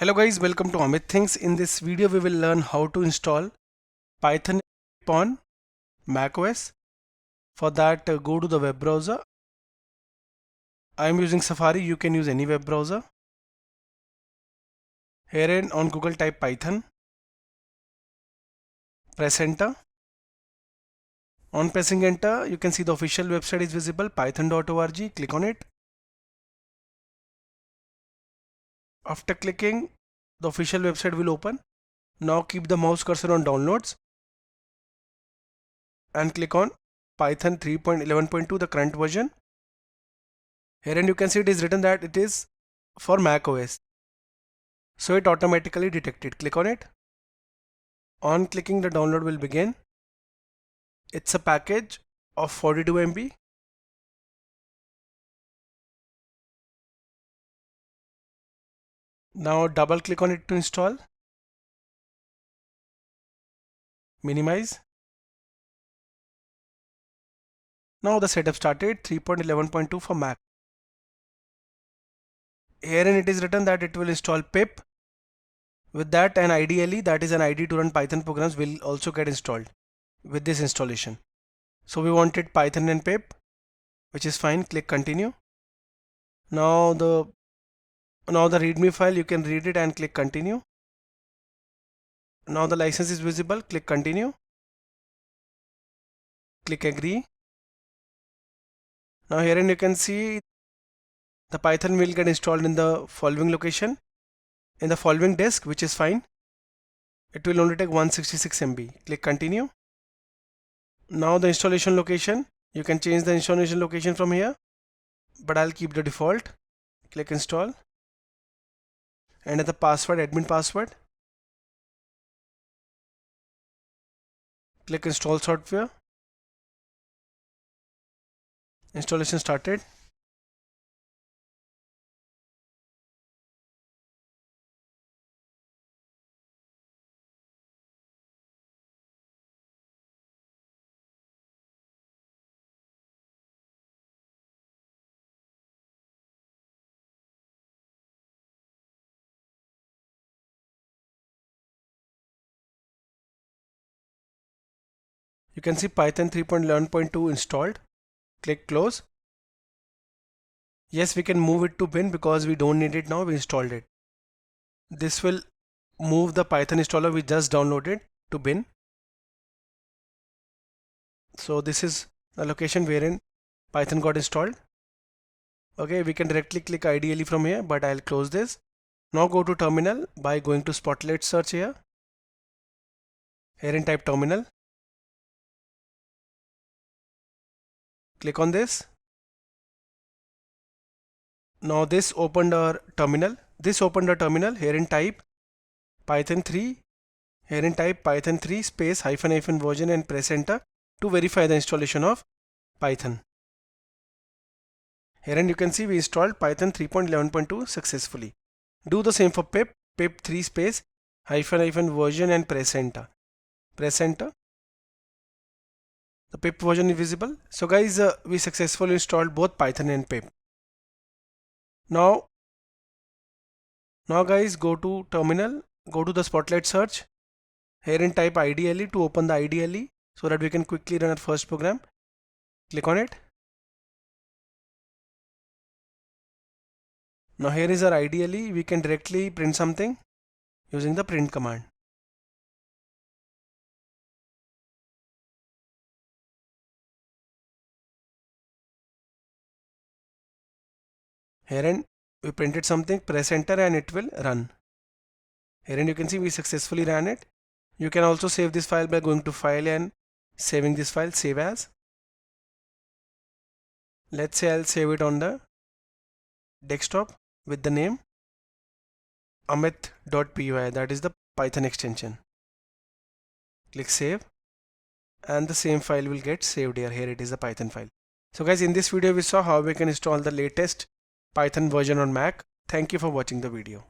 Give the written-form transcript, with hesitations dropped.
Hello guys, welcome to Amit Things. In this video we will learn how to install Python on macOS. For that go to the web browser. I am using Safari, you can use any web browser. Here on Google type Python. Press enter. On pressing enter you can see the official website is visible, python.org. Click on it. After clicking, the official website will open. Now keep the mouse cursor on downloads and click on Python 3.11.2, the current version. Here and you can see it is written that it is for Mac OS. So it automatically detected. Click on it. On clicking, the download will begin. It's a package of 42 MB. Now double click on it to install. Minimize. Now the setup started. 3.11.2 for Mac. Herein it is written that it will install pip. With that, and ideally that is an ID to run Python programs will also get installed with this installation. So we wanted Python and pip, which is fine. Click continue. Now the readme file, you can read it and click continue. Now the license is visible. Click continue. Click agree. Now herein you can see the Python will get installed in the following location, in the following disk, which is fine. It will only take 166 MB. Click continue. Now the installation location, you can change the installation location from here, but I'll keep the default. Click install. Enter the password, admin password. Click install software. Installation started. You can see Python 3.11.2 installed. Click close. Yes, we can move it to bin because we don't need it now, we installed it. This will move the Python installer we just downloaded to bin. So this is the location wherein Python got installed. Okay, we can directly click ideally from here, but I'll close this. Now go to terminal by going to Spotlight search here. Here and type terminal. Click on this. Now this opened our terminal. Here and type Python 3. Here and type Python 3 space hyphen version and press enter to verify the installation of Python. Here and you can see we installed Python 3.11.2 successfully. Do the same for pip 3 space hyphen version and press enter. Press enter. The pip version is visible. So guys, we successfully installed both Python and pip. Now guys, go to terminal, go to the Spotlight search. Here and type IDLE to open the IDLE so that we can quickly run our first program. Click on it. Now here is our IDLE. We can directly print something using the print command. Here and we printed something, press enter and it will run. Here and you can see we successfully ran it. You can also save this file by going to file and saving this file, save as. Let's say I'll save it on the desktop with the name amit.py, that is the Python extension. Click save and the same file will get saved here. Here it is the Python file. So guys, in this video we saw how we can install the latest Python version on Mac. Thank you for watching the video.